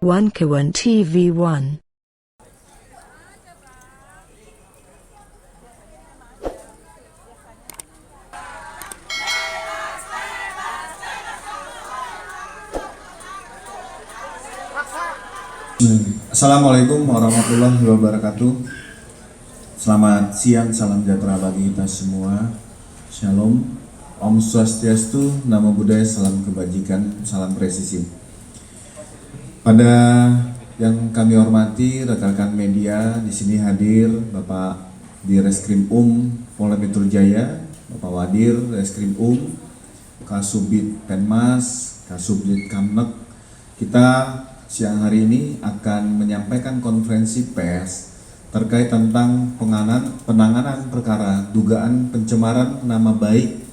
Wankawan TV1. Assalamualaikum warahmatullahi wabarakatuh. Selamat siang, salam sejahtera bagi kita semua. Shalom, Om Swastiastu, Namo Buddhaya, salam kebajikan, salam presisi. Pada yang kami hormati rekan-rekan media, di sini hadir Bapak Direskrim Polda Metro Jaya, Bapak Wadir Reskrim Kasubdit Penmas, Kasubdit Kamnek. Kita siang hari ini akan menyampaikan konferensi pers terkait tentang penanganan perkara dugaan pencemaran nama baik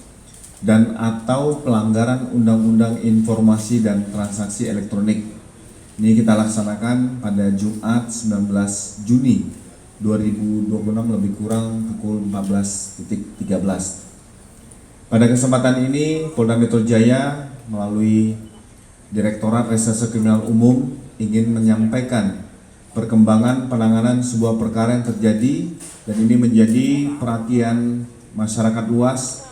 dan atau pelanggaran Undang-Undang Informasi dan Transaksi Elektronik. Ini kita laksanakan pada Jumat 19 Juni 2026 lebih kurang pukul 14.13. Pada kesempatan ini Polda Metro Jaya melalui Direktorat Reserse Kriminal Umum ingin menyampaikan perkembangan penanganan sebuah perkara yang terjadi, dan ini menjadi perhatian masyarakat luas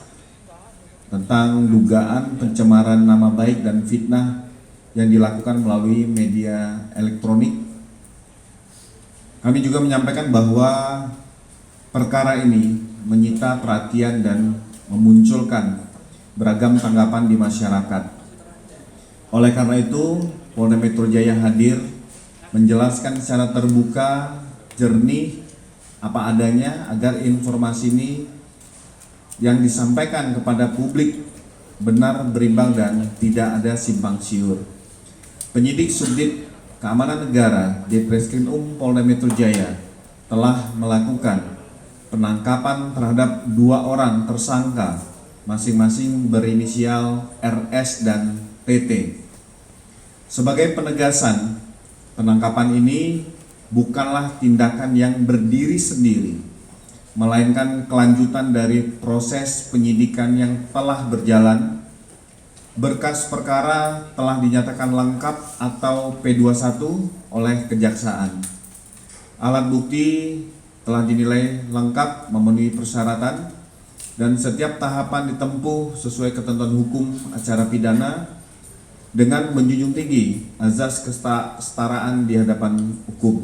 tentang dugaan pencemaran nama baik dan fitnah yang dilakukan melalui media elektronik. Kami juga menyampaikan bahwa perkara ini menyita perhatian dan memunculkan beragam tanggapan di masyarakat. Oleh karena itu, Polda Metro Jaya hadir menjelaskan secara terbuka, jernih, apa adanya agar informasi ini yang disampaikan kepada publik benar, berimbang, dan tidak ada simpang siur. Penyidik Subdit Keamanan Negara Ditreskrim Polda Metro Jaya telah melakukan penangkapan terhadap 2 orang tersangka masing-masing berinisial RS dan TT. Sebagai penegasan, penangkapan ini bukanlah tindakan yang berdiri sendiri, melainkan kelanjutan dari proses penyidikan yang telah berjalan. Berkas perkara telah dinyatakan lengkap atau P21 oleh Kejaksaan. Alat bukti telah dinilai lengkap, memenuhi persyaratan, dan setiap tahapan ditempuh sesuai ketentuan hukum acara pidana dengan menjunjung tinggi azas kesetaraan di hadapan hukum.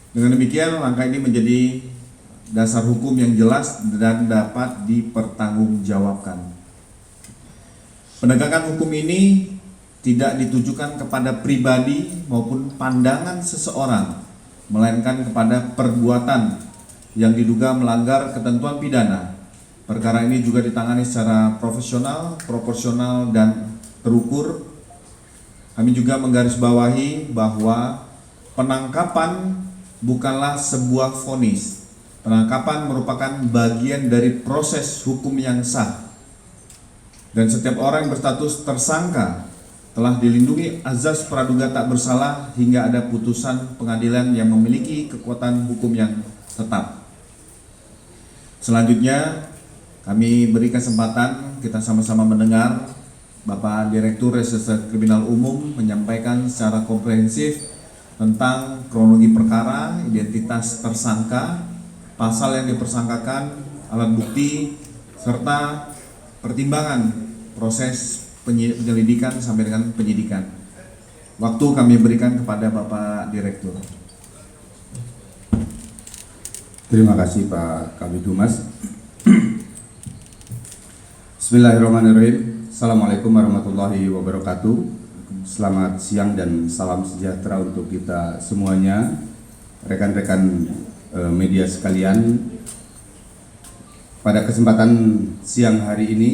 Dengan demikian, langkah ini menjadi dasar hukum yang jelas dan dapat dipertanggungjawabkan. Penegakan hukum ini tidak ditujukan kepada pribadi maupun pandangan seseorang, melainkan kepada perbuatan yang diduga melanggar ketentuan pidana. Perkara ini juga ditangani secara profesional, proporsional, dan terukur. Kami juga menggarisbawahi bahwa penangkapan bukanlah sebuah vonis. Penangkapan merupakan bagian dari proses hukum yang sah. Dan setiap orang yang berstatus tersangka telah dilindungi azas praduga tak bersalah hingga ada putusan pengadilan yang memiliki kekuatan hukum yang tetap. Selanjutnya, kami beri kesempatan kita sama-sama mendengar Bapak Direktur Reserse Kriminal Umum menyampaikan secara komprehensif tentang kronologi perkara, identitas tersangka, pasal yang dipersangkakan, alat bukti, serta pertimbangan proses penyelidikan sampai dengan penyidikan. Waktu kami berikan kepada Bapak Direktur. Terima kasih Pak Kabid Humas. Bismillahirrahmanirrahim. Assalamualaikum warahmatullahi wabarakatuh. Selamat siang dan salam sejahtera untuk kita semuanya, rekan-rekan media sekalian. Pada kesempatan siang hari ini,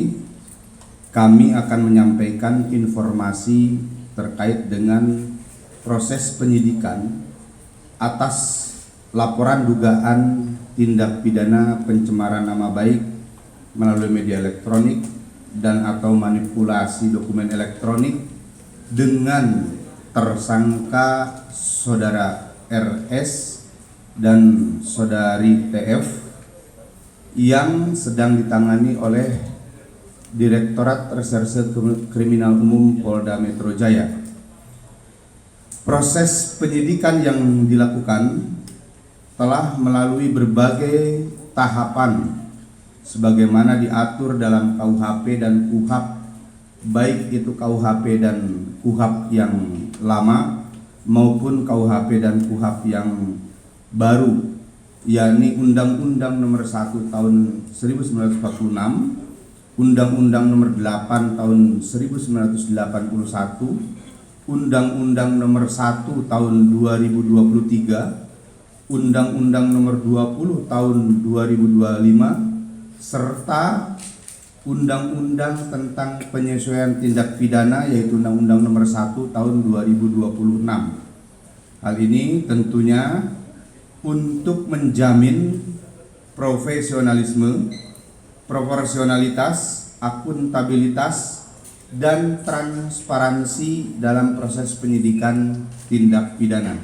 kami akan menyampaikan informasi terkait dengan proses penyidikan atas laporan dugaan tindak pidana pencemaran nama baik melalui media elektronik dan atau manipulasi dokumen elektronik dengan tersangka saudara RS dan saudari TF yang sedang ditangani oleh Direktorat Reserse Kriminal Umum Polda Metro Jaya. Proses penyidikan yang dilakukan telah melalui berbagai tahapan sebagaimana diatur dalam KUHP dan KUHAP, baik itu KUHP dan KUHAP yang lama maupun KUHP dan KUHAP yang baru, yakni Undang-Undang Nomor 1 Tahun 1946, Undang-Undang Nomor 8 Tahun 1981, Undang-Undang Nomor 1 Tahun 2023, Undang-Undang Nomor 20 Tahun 2025, serta Undang-Undang tentang penyesuaian tindak pidana yaitu Undang-Undang Nomor 1 Tahun 2026. Hal ini tentunya untuk menjamin profesionalisme, proporsionalitas, akuntabilitas, dan transparansi dalam proses penyidikan tindak pidana.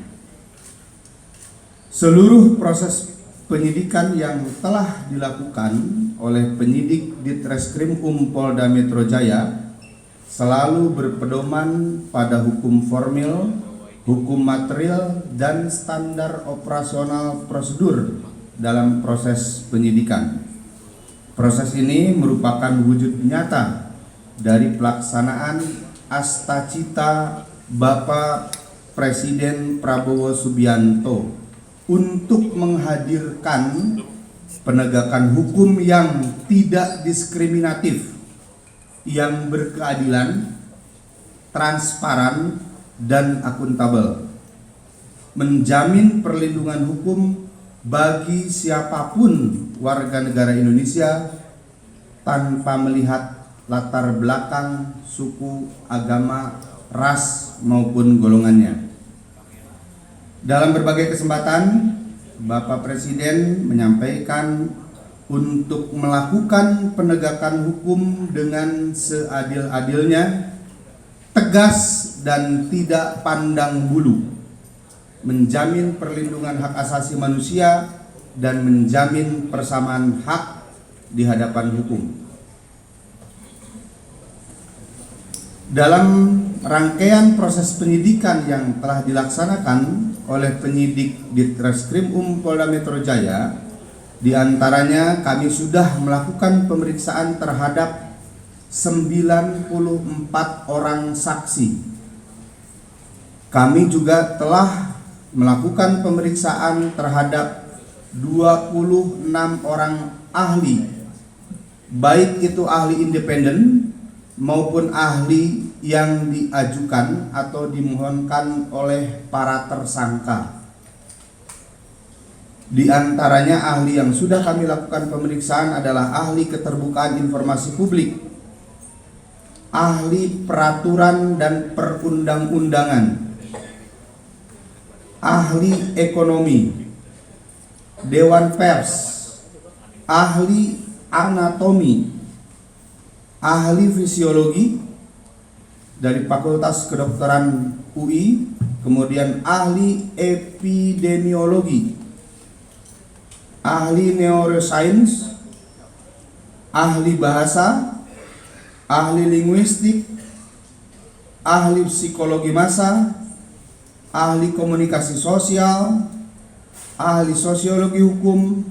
Seluruh proses penyidikan yang telah dilakukan oleh penyidik Ditreskrim Polda Metro Jaya selalu berpedoman pada hukum formil, hukum material, dan standar operasional prosedur dalam proses penyidikan. Proses ini merupakan wujud nyata dari pelaksanaan Astacita Bapak Presiden Prabowo Subianto untuk menghadirkan penegakan hukum yang tidak diskriminatif, yang berkeadilan, transparan, dan akuntabel, menjamin perlindungan hukum bagi siapapun warga negara Indonesia tanpa melihat latar belakang, suku, agama, ras, maupun golongannya. Dalam berbagai kesempatan, Bapak Presiden menyampaikan untuk melakukan penegakan hukum dengan seadil-adilnya, tegas dan tidak pandang bulu, menjamin perlindungan hak asasi manusia dan menjamin persamaan hak di hadapan hukum. Dalam rangkaian proses penyidikan yang telah dilaksanakan oleh penyidik Ditreskrim Polda Metro Jaya, diantaranya kami sudah melakukan pemeriksaan terhadap 94 orang saksi. Kami juga telah melakukan pemeriksaan terhadap 26 orang ahli, baik itu ahli independen maupun ahli yang diajukan atau dimohonkan oleh para tersangka. Di antaranya ahli yang sudah kami lakukan pemeriksaan adalah ahli keterbukaan informasi publik, ahli peraturan dan perundang-undangan, ahli ekonomi, dewan pers, ahli anatomi, ahli fisiologi dari Fakultas Kedokteran UI, kemudian ahli epidemiologi, ahli neuroscience, ahli bahasa, ahli linguistik, ahli psikologi massa, ahli komunikasi sosial, ahli sosiologi hukum,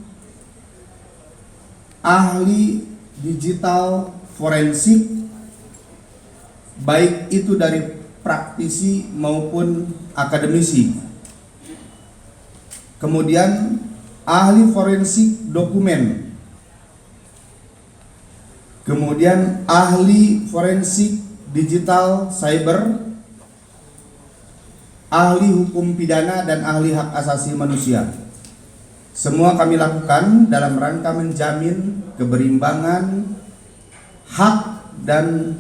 ahli digital forensik, baik itu dari praktisi maupun akademisi. Kemudian ahli forensik dokumen, kemudian ahli forensik digital cyber, ahli hukum pidana, dan ahli hak asasi manusia. Semua kami lakukan dalam rangka menjamin keberimbangan hak dan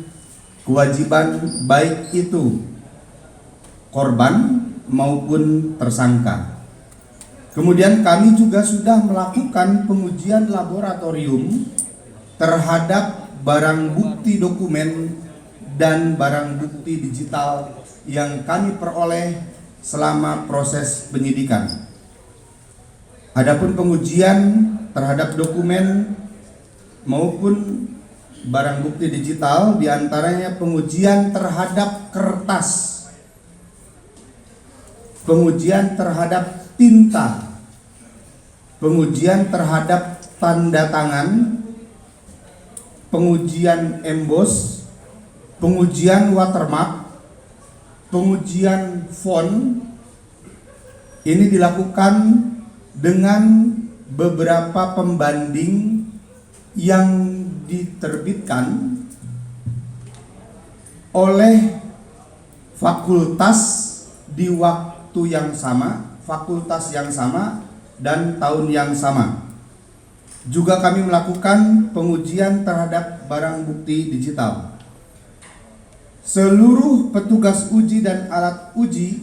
kewajiban baik itu korban maupun tersangka. Kemudian kami juga sudah melakukan pengujian laboratorium terhadap barang bukti dokumen dan barang bukti digital yang kami peroleh selama proses penyidikan. Adapun pengujian terhadap dokumen maupun barang bukti digital, diantaranya pengujian terhadap kertas pengujian terhadap tinta, pengujian terhadap tanda tangan, pengujian emboss, pengujian watermark, pengujian font. Ini dilakukan dengan beberapa pembanding yang diterbitkan oleh fakultas di waktu yang sama, fakultas yang sama, dan tahun yang sama. Juga kami melakukan pengujian terhadap barang bukti digital. Seluruh petugas uji dan alat uji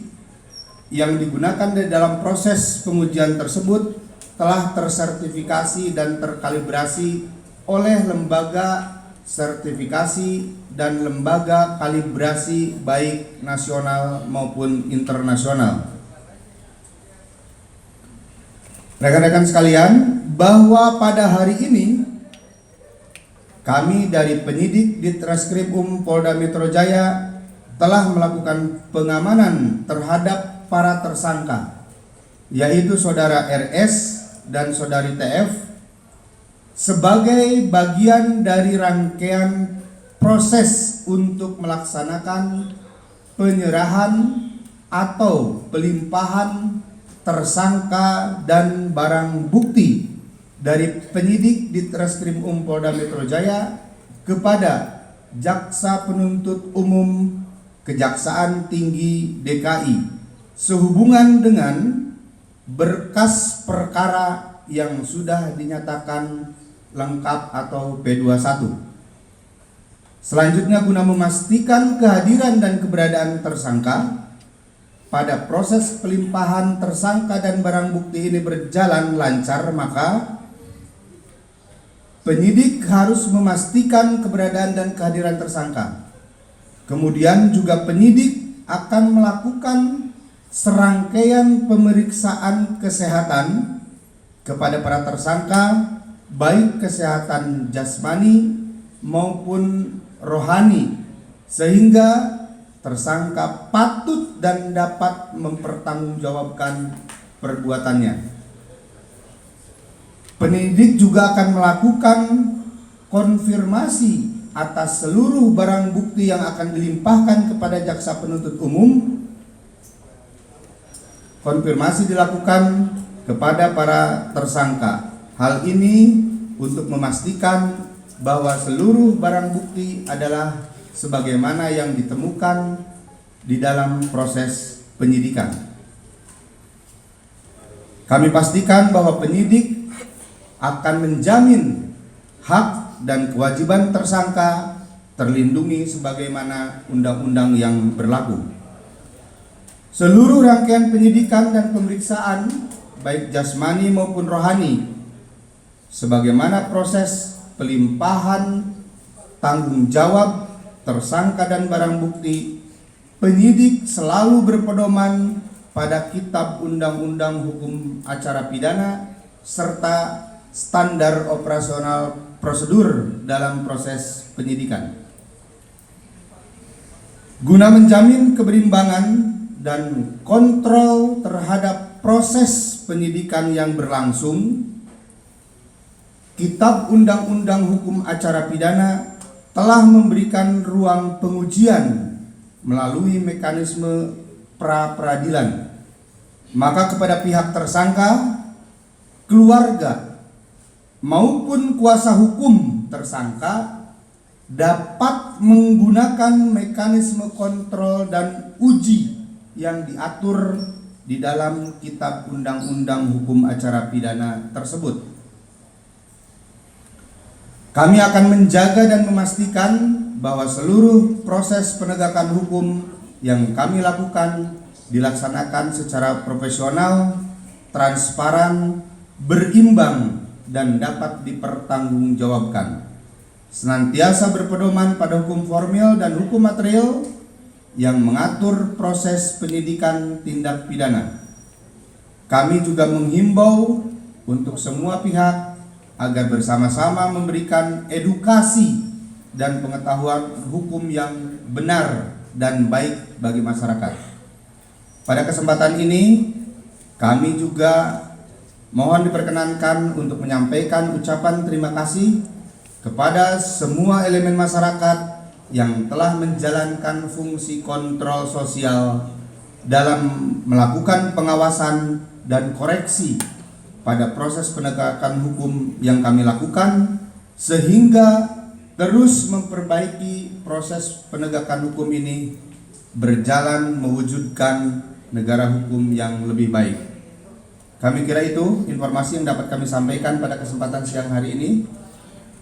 yang digunakan di dalam proses pengujian tersebut telah tersertifikasi dan terkalibrasi oleh lembaga sertifikasi dan lembaga kalibrasi baik nasional maupun internasional. Rekan-rekan sekalian, bahwa pada hari ini kami dari penyidik Ditreskrimum Polda Metro Jaya telah melakukan pengamanan terhadap para tersangka, yaitu saudara RS dan saudari TF, sebagai bagian dari rangkaian proses untuk melaksanakan penyerahan atau pelimpahan tersangka dan barang bukti dari penyidik Ditreskrimum Polda Metro Jaya kepada Jaksa Penuntut Umum Kejaksaan Tinggi DKI sehubungan dengan berkas perkara yang sudah dinyatakan lengkap atau P21. Selanjutnya, guna memastikan kehadiran dan keberadaan tersangka pada proses pelimpahan tersangka dan barang bukti ini berjalan lancar, maka penyidik harus memastikan keberadaan dan kehadiran tersangka. Kemudian juga penyidik akan melakukan serangkaian pemeriksaan kesehatan kepada para tersangka, baik kesehatan jasmani maupun rohani, sehingga tersangka patut dan dapat mempertanggungjawabkan perbuatannya. Penyidik juga akan melakukan konfirmasi atas seluruh barang bukti yang akan dilimpahkan kepada jaksa penuntut umum. Konfirmasi dilakukan kepada para tersangka. Hal ini untuk memastikan bahwa seluruh barang bukti adalah sebagaimana yang ditemukan di dalam proses penyidikan. Kami pastikan bahwa penyidik akan menjamin hak dan kewajiban tersangka terlindungi sebagaimana undang-undang yang berlaku. Seluruh rangkaian penyidikan dan pemeriksaan baik jasmani maupun rohani, sebagaimana proses pelimpahan tanggung jawab tersangka dan barang bukti, penyidik selalu berpedoman pada Kitab Undang-Undang Hukum Acara Pidana serta standar operasional prosedur dalam proses penyidikan. Guna menjamin keberimbangan dan kontrol terhadap proses penyidikan yang berlangsung, Kitab Undang-Undang Hukum Acara Pidana telah memberikan ruang pengujian melalui mekanisme pra-peradilan. Maka kepada pihak tersangka, keluarga maupun kuasa hukum tersangka dapat menggunakan mekanisme kontrol dan uji yang diatur di dalam Kitab Undang-Undang Hukum Acara Pidana tersebut. Kami akan menjaga dan memastikan bahwa seluruh proses penegakan hukum yang kami lakukan dilaksanakan secara profesional, transparan, berimbang, dan dapat dipertanggungjawabkan. Senantiasa berpedoman pada hukum formil dan hukum material yang mengatur proses penyidikan tindak pidana. Kami juga menghimbau untuk semua pihak agar bersama-sama memberikan edukasi dan pengetahuan hukum yang benar dan baik bagi masyarakat. Pada kesempatan ini kami juga mohon diperkenankan untuk menyampaikan ucapan terima kasih kepada semua elemen masyarakat yang telah menjalankan fungsi kontrol sosial dalam melakukan pengawasan dan koreksi pada proses penegakan hukum yang kami lakukan, sehingga terus memperbaiki proses penegakan hukum ini berjalan mewujudkan negara hukum yang lebih baik. Kami kira itu informasi yang dapat kami sampaikan pada kesempatan siang hari ini.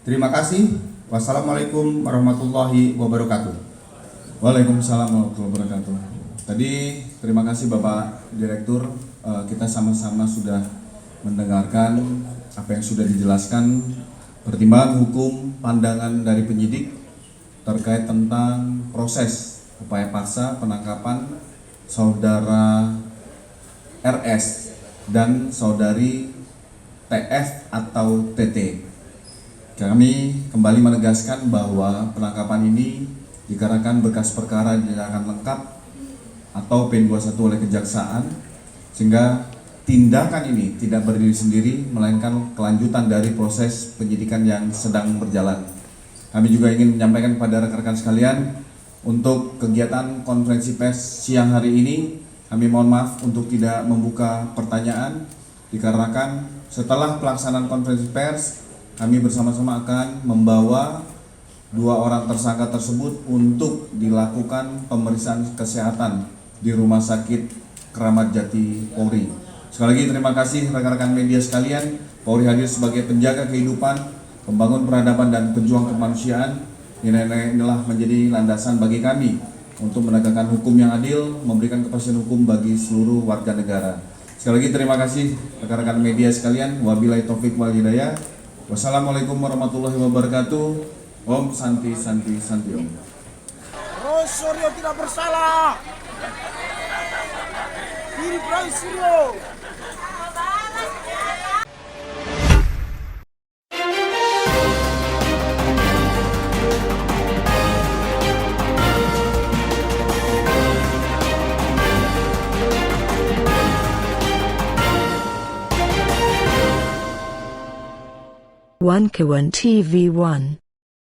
Terima kasih. Wassalamualaikum warahmatullahi wabarakatuh. Waalaikumsalam warahmatullahi wabarakatuh. Tadi terima kasih Bapak Direktur, kita sama-sama sudah mendengarkan apa yang sudah dijelaskan, pertimbangan hukum, pandangan dari penyidik terkait tentang proses upaya paksa penangkapan saudara RS dan saudari TF atau TT. Kami kembali menegaskan bahwa penangkapan ini dikarenakan berkas perkara dinyatakan lengkap atau P21 oleh Kejaksaan, sehingga tindakan ini tidak berdiri sendiri melainkan kelanjutan dari proses penyidikan yang sedang berjalan. Kami juga ingin menyampaikan kepada rekan-rekan sekalian, untuk kegiatan konferensi pers siang hari ini kami mohon maaf untuk tidak membuka pertanyaan, dikarenakan setelah pelaksanaan konferensi pers kami bersama-sama akan membawa 2 orang tersangka tersebut untuk dilakukan pemeriksaan kesehatan di Rumah Sakit Kramat Jati Polri. Sekali lagi terima kasih rekan-rekan media sekalian. Polri hadir sebagai penjaga kehidupan, pembangun peradaban dan pejuang kemanusiaan. Nilai-nilai inilah menjadi landasan bagi kami untuk menegakkan hukum yang adil, memberikan kepastian hukum bagi seluruh warga negara. Sekali lagi terima kasih rekan-rekan media sekalian. Wabillahi taufik wal hidayah. Wassalamualaikum warahmatullahi wabarakatuh. Om Santi Santi Santi Om. Rosario tidak bersalah. Diri Rosario. One Kawan TV 1